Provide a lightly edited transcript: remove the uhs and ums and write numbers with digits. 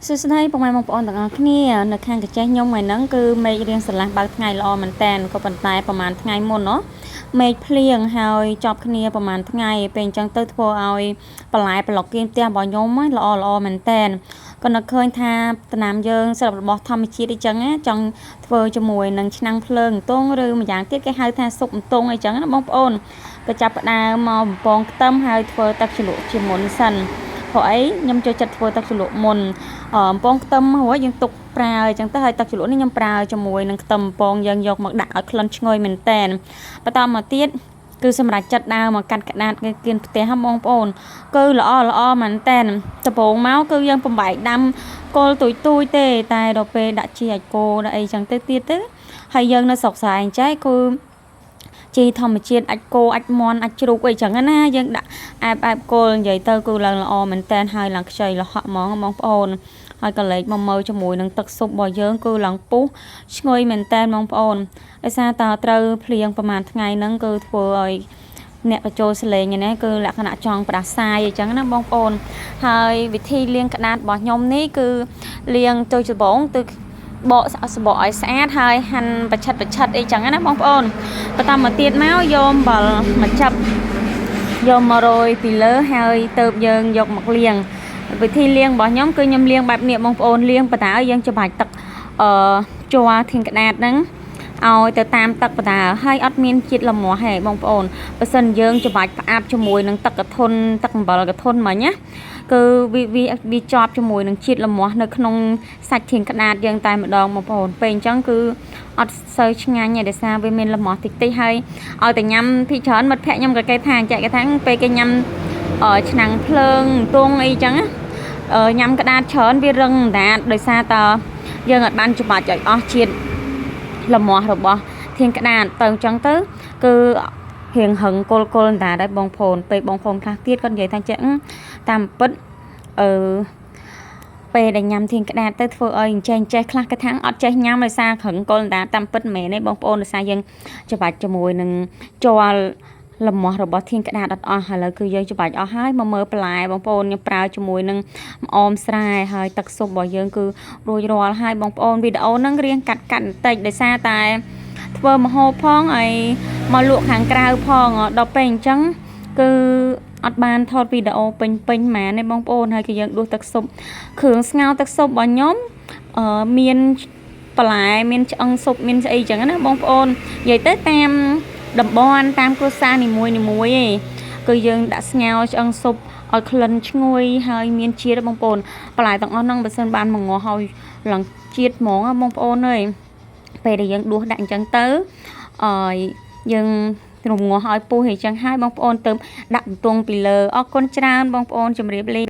សួស្តីពុកម៉ែបងប្អូនទាំងអស់គ្នានៅខាងកញ្ចេះខ្ញុំថ្ងៃហ្នឹងគឺមេឃរៀងស្រឡះបើកថ្ងៃល្អមែនតែនក៏ប៉ុន្តែប្រហែលថ្ងៃមុនណោះមេឃភ្លៀងហើយជាប់គ្នាប្រហែលថ្ងៃពេលអញ្ចឹងទៅធ្វើឲ្យបន្លែប្លុកគៀនផ្ទះរបស់ខ្ញុំល្អមែនតែនក៏នឹកឃើញថាតំណាំយើងស្រាប់របស់ធម្មជាតិអីចឹងណាចង់ធ្វើជាមួយនឹងឆ្នាំងភ្លើងអន្ទង់ឬម្យ៉ាងទៀតគេហៅថាស៊ុបអន្ទង់អីចឹងណាបងប្អូនក៏ចាប់ផ្ដើមមកបំពងខ្ទឹមហើយធ្វើទឹកជ្រលក់ជាមុនសិនព្រោះអីខ្ញុំចូលចិត្តធ្វើទឹកជ្រលក់មុនបំពងខ្ទឹមរួចយើងទុកប្រើអញ្ចឹងទៅហើយទឹកជ្រលក់នេះខ្ញុំប្រើជាមួយនឹងខ្ទឹមបំពងយើងយកមកដាក់ឲ្យក្លិនឈ្ងុយមែនតែនបន្តមកទៀតគឺសម្រាប់ចិត្តដើមមកកាត់ក្តាតគៀនផ្ទះបងប្អូនគឺល្អមែនតែនដំបូងមកគឺយើងបំបែកដាំគល់ទួយទេតែដល់ពេលដាក់ជីអាចគោដាក់អីចឹងទៅទៀតទៅហើយយើងនៅស្រុកស្រែអញ្ចឹងគឺជីធម្មជាតិអាចគោអាចមន់អាចជ្រូកអីចឹងណាយើងដាក់អែបគល់និយាយទៅគឺឡើងល្អមែនតែនហើយឡើងខ្ចីលហក់ហ្មងបងប្អូនហើយកលេចមកមើលជាមួយនឹងទឹកស៊ុបរបស់យើងគឺឡើងពុះឈ្ងុយមែនតែនបងប្អូនដោយសារតើត្រូវភ្លៀងប្រហែលថ្ងៃហ្នឹងគឺធ្វើឲ្យអ្នកបញ្ចូលសលេងនេះគឺលក្ខណៈចង់ផ្ដាសាយអញ្ចឹងណាបងប្អូនហើយវិធីលាងក្តាតរបស់ខ្ញុំនេះគឺលាងទៅច្បងទៅបកសបកឲ្យស្អាតហើយហាន់បច្ឆិតអីចឹងណាបងប្អូនបន្តមកទៀតមកយកអំបិលមកចាប់យកមករោយពីលើហើយទៅយើងយកមកលាងវិធីលាងរបស់ខ្ញុំគឺខ្ញុំលាងបែបនេះបងប្អូនលាងបន្តឲ្យយើងច្បាច់ទឹកជ័រធាងក្តាតហ្នឹងឲ្យទៅតាមទឹកបដាហើយអត់មានជាតិល្មាស់ទេបងប្អូនបើសិនយើងច្បាច់ផ្អាប់ជាមួយនឹងទឹកកធុនទឹកអំបិលកធុនមកណាគឺវាជាប់ជាមួយនឹងជាតិល្មាស់នៅក្នុងសាច់ធាងក្តាតយើងតែម្ដងបងប្អូនពេលអញ្ចឹងគឺអត់សូវឆ្ងាញ់ទេដោយសារវាមានល្មាស់តិចហើយឲ្យតែញ៉ាំពីច្រើនមិត្តភក្តិខ្ញុំក៏គេថាគេថាពេលគេញ៉ាំឆ្នាំងភ្លើងទងអីចឹងញ៉ាំក្តាតច្រើនវារឹងដាតដោយសារតយើងអត់បានច្បាច់ឲ្យអស់ជាតិល្មាស់របស់ធាងក្តាតទៅអញ្ចឹងទៅគឺរៀងហឹងគល់តាដែរបងប្អូនពេលបងប្អូនខ្លះទៀតគាត់និយាយថាចេះតាមពិតពេលដែលញ៉ាំធាងក្តាតទៅធ្វើឲ្យចេះខ្លះគេថាអត់ចេះញ៉ាំដោយសារហឹងគល់តាតាមពិតមិនមែនទេបងប្អូនដោយសារយើងច្បាច់ជាមួយនឹងជ័រល្មាស់របស់ធាងក្តាតអត់អស់ឥឡូវគឺយើងច្បាច់អស់ហើយមកមើលបន្លែបងប្អូនខ្ញុំប្រើជាមួយនឹងម្អមស្រែហើយទឹកស៊ុបរបស់យើងគឺរួចរាល់ហើយបងប្អូនវីដេអូហ្នឹងរៀងកាត់បន្តិចដោយសារតែធ្វើម្ហូបផងហើយមកលក់ខាងក្រៅផងដល់ពេលអញ្ចឹងគឺអត់បានថតវីដេអូពេញម៉ានទេបងប្អូនហើយគឺយើងដួសទឹកស៊ុបគ្រឿងស្ងោរទឹកស៊ុបរបស់ខ្ញុំមានបន្លែមានឆ្អឹងស៊ុបមានស្អីចឹងណាបងប្អូននិយាយទៅតាមតំបន់តាមគ្រួសារនីមួយឯងគឺយើងដាក់ស្ងោរឆ្អឹងស៊ុបឲ្យក្លិនឈ្ងុយហើយមានជាតិបងប្អូនបន្លែទាំងអស់ហ្នឹងបើសិនបានមកងាស់ឲ្យឡើងជាតិហ្មងបងប្អូនអើយពេលដែលយើងដួសដាក់អញ្ចឹងទៅយើងរំងាស់ឲ្យពុះអញ្ចឹងហើយបងប្អូនទៅដាក់បន្ទង់ពីលើអរគុណច្រើនបងប្អូនជម្រាបលា